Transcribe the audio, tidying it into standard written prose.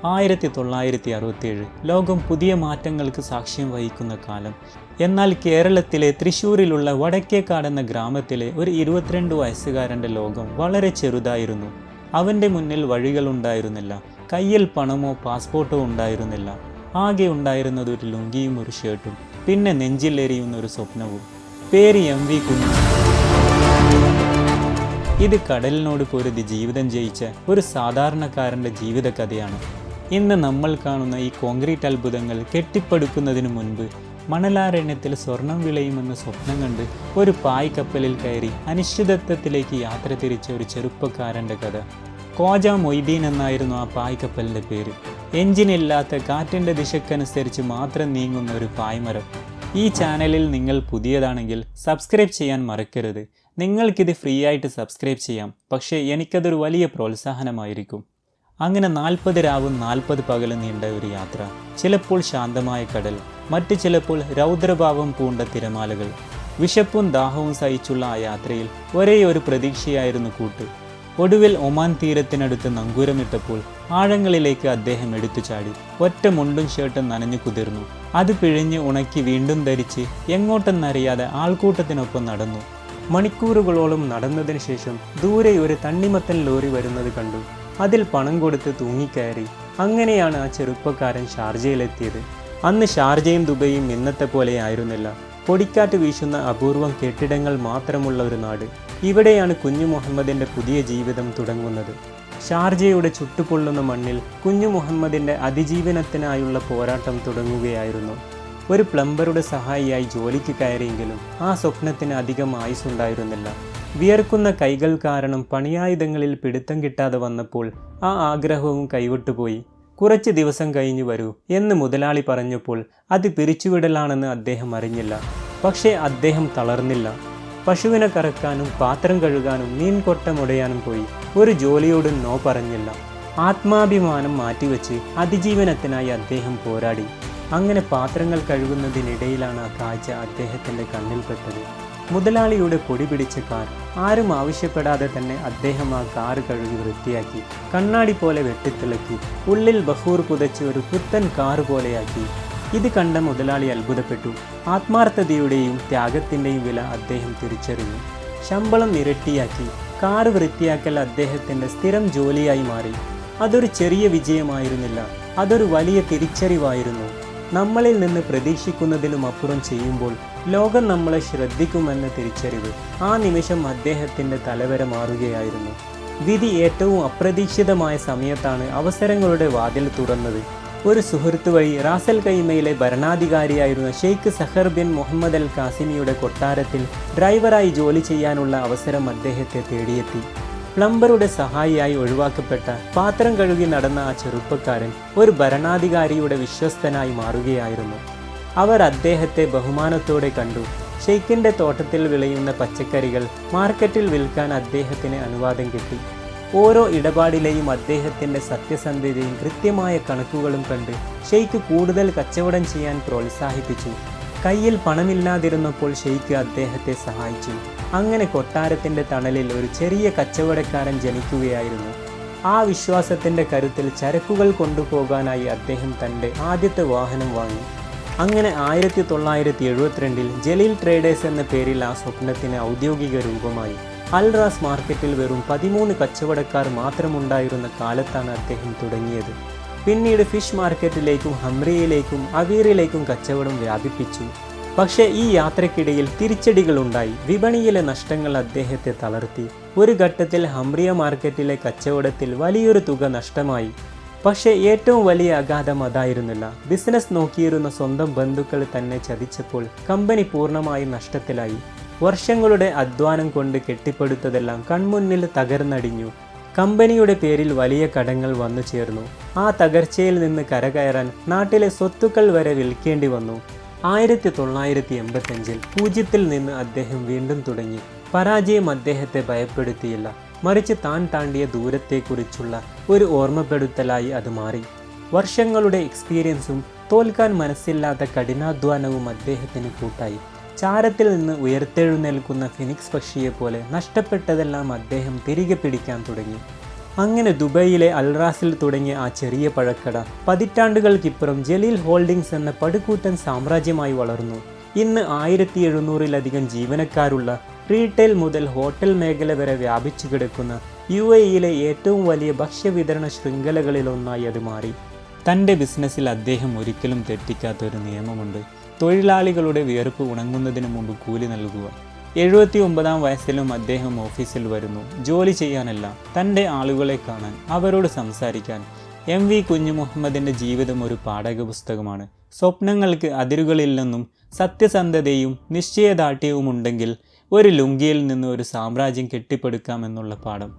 1967 ലോകം പുതിയ മാറ്റങ്ങൾക്ക് സാക്ഷ്യം വഹിക്കുന്ന കാലം. എന്നാൽ കേരളത്തിലെ തൃശ്ശൂരിലുള്ള വടക്കേക്കാട് എന്ന ഗ്രാമത്തിലെ ഒരു 22 വയസ്സുകാരൻ്റെ ലോകം വളരെ ചെറുതായിരുന്നു. അവൻ്റെ മുന്നിൽ വഴികളുണ്ടായിരുന്നില്ല, കയ്യിൽ പണമോ പാസ്പോർട്ടോ ഉണ്ടായിരുന്നില്ല. ആകെ ഉണ്ടായിരുന്നത് ഒരു ലുങ്കിയും ഒരു ഷർട്ടും, പിന്നെ നെഞ്ചിലെരിയുന്ന ഒരു സ്വപ്നവും. പേര് MV കുഞ്ഞു. ഇത് കടലിനോട് പൊരുതി ജീവിതം ജയിച്ച ഒരു സാധാരണക്കാരൻ്റെ ജീവിതകഥയാണ്. ഇന്ന് നമ്മൾ കാണുന്ന ഈ കോൺക്രീറ്റ് അത്ഭുതങ്ങൾ കെട്ടിപ്പടുക്കുന്നതിന് മുൻപ് മണലാരണ്യത്തിൽ സ്വർണം വിളയുമെന്ന് സ്വപ്നം കണ്ട് ഒരു പായ് കപ്പലിൽ കയറി അനിശ്ചിതത്വത്തിലേക്ക് യാത്ര തിരിച്ച ഒരു ചെറുപ്പക്കാരൻ്റെ കഥ. ഖ്വാജ മൊയ്തീൻ എന്നായിരുന്നു ആ പായ് കപ്പലിൻ്റെ പേര്. എഞ്ചിനില്ലാത്ത കാറ്റിൻ്റെ ദിശക്കനുസരിച്ച് മാത്രം നീങ്ങുന്ന ഒരു പായ്മരം. ഈ ചാനലിൽ നിങ്ങൾ പുതിയതാണെങ്കിൽ സബ്സ്ക്രൈബ് ചെയ്യാൻ മറക്കരുത്. നിങ്ങൾക്കിത് ഫ്രീ ആയിട്ട് സബ്സ്ക്രൈബ് ചെയ്യാം, പക്ഷേ എനിക്കതൊരു വലിയ പ്രോത്സാഹനമായിരിക്കും. അങ്ങനെ 40 രാവും 40 പകലും നീണ്ട ഒരു യാത്ര. ചിലപ്പോൾ ശാന്തമായ കടൽ, മറ്റു ചിലപ്പോൾ രൗദ്രഭാവം പൂണ്ട തിരമാലകൾ. വിശപ്പും ദാഹവും സഹിച്ചുള്ള ആ യാത്രയിൽ ഒരേ ഒരു പ്രതീക്ഷയായിരുന്നു കൂട്ട്. ഒടുവിൽ ഒമാൻ തീരത്തിനടുത്ത് നങ്കൂരമിട്ടപ്പോൾ ആഴങ്ങളിലേക്ക് അദ്ദേഹം എടുത്തു ചാടി. ഒറ്റ മുണ്ടും ഷർട്ടും നനഞ്ഞു കുതിർന്നു. അത് പിഴിഞ്ഞ് ഉണക്കി വീണ്ടും ധരിച്ച് എങ്ങോട്ടെന്നറിയാതെ ആൾക്കൂട്ടത്തിനൊപ്പം നടന്നു. മണിക്കൂറുകളോളം നടന്നതിന് ശേഷം ദൂരെ ഒരു തണ്ണിമത്തൻ ലോറി വരുന്നത് കണ്ടു. അതിൽ പണം കൊടുത്ത് തൂങ്ങിക്കയറി. അങ്ങനെയാണ് ആ ചെറുപ്പക്കാരൻ ഷാർജയിലെത്തിയത്. അന്ന് ഷാർജയും ദുബൈയും ഇന്നത്തെ പോലെ ആയിരുന്നില്ല. പൊടിക്കാറ്റ് വീശുന്ന അപൂർവം കെട്ടിടങ്ങൾ മാത്രമുള്ള ഒരു നാട്. ഇവിടെയാണ് കുഞ്ഞു മുഹമ്മദിൻ്റെ പുതിയ ജീവിതം തുടങ്ങുന്നത്. ഷാർജയുടെ ചുട്ടുപൊള്ളുന്ന മണ്ണിൽ കുഞ്ഞു മുഹമ്മദിൻ്റെ അതിജീവനത്തിനായുള്ള പോരാട്ടം തുടങ്ങുകയായിരുന്നു. ഒരു പ്ലംബറുടെ സഹായിയായി ജോലിക്ക് കയറിയെങ്കിലും ആ സ്വപ്നത്തിന് അധികം ആയുസ്സുണ്ടായിരുന്നില്ല. വിയർക്കുന്ന കൈകൾ കാരണം പണിയായുധങ്ങളിൽ പിടുത്തം കിട്ടാതെ വന്നപ്പോൾ ആ ആഗ്രഹവും കൈവിട്ടുപോയി. കുറച്ച് ദിവസം കഴിഞ്ഞു വരൂ എന്ന് മുതലാളി പറഞ്ഞപ്പോൾ അത് പിരിച്ചുവിടലാണെന്ന് അദ്ദേഹം അറിഞ്ഞില്ല. പക്ഷേ അദ്ദേഹം തളർന്നില്ല. പശുവിനെ കറക്കാനും പാത്രം കഴുകാനും മീൻകൊട്ടമുടയാനും പോയി. ഒരു ജോലിയോടും നോ പറഞ്ഞില്ല. ആത്മാഭിമാനം മാറ്റിവെച്ച് അതിജീവനത്തിനായി അദ്ദേഹം പോരാടി. അങ്ങനെ പാത്രങ്ങൾ കഴുകുന്നതിനിടയിലാണ് ആ കാഴ്ച അദ്ദേഹത്തിൻ്റെ കണ്ണിൽപ്പെട്ടത്. മുതലാളിയുടെ പൊടി പിടിച്ച കാർ. ആരും ആവശ്യപ്പെടാതെ തന്നെ അദ്ദേഹം ആ കാറ് കഴുകി വൃത്തിയാക്കി. കണ്ണാടി പോലെ വെട്ടിത്തിളക്കി. ഉള്ളിൽ ബഹൂർ പുതച്ച് ഒരു പുത്തൻ കാറ് പോലെയാക്കി. ഇത് കണ്ട മുതലാളി അത്ഭുതപ്പെട്ടു. ആത്മാർത്ഥതയുടെയും ത്യാഗത്തിൻ്റെയും വില അദ്ദേഹം തിരിച്ചറിഞ്ഞു. ശമ്പളം ഇരട്ടിയാക്കി. കാറ് വൃത്തിയാക്കൽ അദ്ദേഹത്തിൻ്റെ സ്ഥിരം ജോലിയായി മാറി. അതൊരു ചെറിയ വിജയമായിരുന്നില്ല, അതൊരു വലിയ തിരിച്ചറിവായിരുന്നു. നമ്മളിൽ നിന്ന് പ്രതീക്ഷിക്കുന്നതിലും അപ്പുറം ചെയ്യുമ്പോൾ ലോകം നമ്മളെ ശ്രദ്ധിക്കുമെന്ന തിരിച്ചറിവ്. ആ നിമിഷം അദ്ദേഹത്തിൻ്റെ തലവര മാറുകയായിരുന്നു. വിധി ഏറ്റവും അപ്രതീക്ഷിതമായ സമയത്താണ് അവസരങ്ങളുടെ വാതിൽ തുറന്നത്. ഒരു സുഹൃത്ത് വഴി റാസൽ ഖൈമയിലെ ഭരണാധികാരിയായിരുന്ന ഷെയ്ഖ് സഹർ ബിൻ മുഹമ്മദ് അൽ കാസിമിയുടെ കൊട്ടാരത്തിൽ ഡ്രൈവറായി ജോലി ചെയ്യാനുള്ള അവസരം അദ്ദേഹത്തെ തേടിയെത്തി. പ്ലംബറുടെ സഹായിയായി ഒഴിവാക്കപ്പെട്ട പാത്രം കഴുകി നടന്ന ആ ചെറുപ്പക്കാരൻ ഒരു ഭരണാധികാരിയുടെ വിശ്വസ്തനായി മാറുകയായിരുന്നു. അവർ അദ്ദേഹത്തെ ബഹുമാനത്തോടെ കണ്ടു. ഷെയ്ഖിൻ്റെ തോട്ടത്തിൽ വിളയുന്ന പച്ചക്കറികൾ മാർക്കറ്റിൽ വിൽക്കാൻ അദ്ദേഹത്തിന് അനുവാദം കിട്ടി. ഓരോ ഇടപാടിലെയും അദ്ദേഹത്തിൻ്റെ സത്യസന്ധതയും കൃത്യമായ കണക്കുകളും കണ്ട് ഷെയ്ഖ് കൂടുതൽ കച്ചവടം ചെയ്യാൻ പ്രോത്സാഹിപ്പിച്ചു. കയ്യിൽ പണമില്ലാതിരുന്നപ്പോൾ ഷെയ്ഖ് അദ്ദേഹത്തെ സഹായിച്ചു. അങ്ങനെ കൊട്ടാരത്തിൻ്റെ തണലിൽ ഒരു ചെറിയ കച്ചവടക്കാരൻ ജനിക്കുകയായിരുന്നു. ആ വിശ്വാസത്തിൻ്റെ കരുത്തിൽ ചരക്കുകൾ കൊണ്ടുപോകാനായി അദ്ദേഹം തൻ്റെ ആദ്യത്തെ വാഹനം വാങ്ങി. അങ്ങനെ 1972 ജലീൽ ട്രേഡേഴ്സ് എന്ന പേരിൽ ആ സ്വപ്നത്തിന് ഔദ്യോഗിക രൂപമായി. അൽ റാസ് മാർക്കറ്റിൽ വെറും 13 കച്ചവടക്കാർ മാത്രമുണ്ടായിരുന്ന കാലത്താണ് അദ്ദേഹം തുടങ്ങിയത്. പിന്നീട് ഫിഷ് മാർക്കറ്റിലേക്കും ഹംറിയയിലേക്കും അവീറിലേക്കും കച്ചവടം വ്യാപിപ്പിച്ചു. പക്ഷേ ഈ യാത്രക്കിടയിൽ തിരിച്ചടികളുണ്ടായി. വിപണിയിലെ നഷ്ടങ്ങൾ അദ്ദേഹത്തെ തളർത്തി. ഒരു ഘട്ടത്തിൽ ഹംറിയ മാർക്കറ്റിലെ കച്ചവടത്തിൽ വലിയൊരു തുക നഷ്ടമായി. പക്ഷേ ഏറ്റവും വലിയ ആഘാതം അതായിരുന്നില്ല. ബിസിനസ് നോക്കിയിരുന്ന സ്വന്തം ബന്ധുക്കൾ തന്നെ ചതിച്ചപ്പോൾ കമ്പനി പൂർണ്ണമായും നഷ്ടത്തിലായി. വർഷങ്ങളുടെ അധ്വാനം കൊണ്ട് കെട്ടിപ്പടുത്തതെല്ലാം കൺമുന്നിൽ തകർന്നടിഞ്ഞു. കമ്പനിയുടെ പേരിൽ വലിയ കടങ്ങൾ വന്നു ചേർന്നു. ആ തകർച്ചയിൽ നിന്ന് കരകയറാൻ നാട്ടിലെ സ്വത്തുക്കൾ വരെ വിൽക്കേണ്ടി വന്നു. 1985 പൂജ്യത്തിൽ നിന്ന് അദ്ദേഹം വീണ്ടും തുടങ്ങി. പരാജയം അദ്ദേഹത്തെ ഭയപ്പെടുത്തിയില്ല, മറിച്ച് താൻ താണ്ടിയ ദൂരത്തെക്കുറിച്ചുള്ള ഒരു ഓർമ്മപ്പെടുത്തലായി അത് മാറി. വർഷങ്ങളുടെ എക്സ്പീരിയൻസും തോൽക്കാൻ മനസ്സില്ലാത്ത കഠിനാധ്വാനവും അദ്ദേഹത്തിന് കൂട്ടായി. ചാരത്തിൽ നിന്ന് ഉയർത്തെഴുന്നേൽക്കുന്ന ഫിനിക്സ് പക്ഷിയെപ്പോലെ നഷ്ടപ്പെട്ടതെല്ലാം അദ്ദേഹം തിരികെ പിടിക്കാൻ തുടങ്ങി. അങ്ങനെ ദുബൈയിലെ അൽറാസിൽ തുടങ്ങിയ ആ ചെറിയ പഴക്കട പതിറ്റാണ്ടുകൾക്കിപ്പുറം ജലീൽ ഹോൾഡിംഗ്സ് എന്ന പടുകൂറ്റൻ സാമ്രാജ്യമായി വളർന്നു. ഇന്ന് 1700-ലധികം ജീവനക്കാരുള്ള, റീറ്റെയിൽ മുതൽ ഹോട്ടൽ മേഖല വരെ വ്യാപിച്ചു കിടക്കുന്ന UAEയിലെ ഏറ്റവും വലിയ ഭക്ഷ്യവിതരണ ശൃംഖലകളിലൊന്നായി അത് മാറി. തൻ്റെ ബിസിനസ്സിൽ അദ്ദേഹം ഒരിക്കലും തെറ്റിക്കാത്തൊരു നിയമമുണ്ട്: തൊഴിലാളികളുടെ വിയർപ്പ് ഉണങ്ങുന്നതിന് മുമ്പ് കൂലി നൽകുക. 79-ാം വയസ്സിലും അദ്ദേഹം ഓഫീസിൽ വരുന്നു, ജോലി ചെയ്യാനല്ല, തൻ്റെ ആളുകളെ കാണാൻ, അവരോട് സംസാരിക്കാൻ. MV കുഞ്ഞുമുഹമ്മദിൻ്റെ ജീവിതം ഒരു പാഠകപുസ്തകമാണ്. സ്വപ്നങ്ങൾക്ക് അതിരുകളില്ലെന്നും സത്യസന്ധതയും നിശ്ചയദാർഢ്യവും ഉണ്ടെങ്കിൽ ഒരു ലുങ്കിയിൽ നിന്ന് ഒരു സാമ്രാജ്യം കെട്ടിപ്പടുക്കാമെന്നുള്ള പാഠം.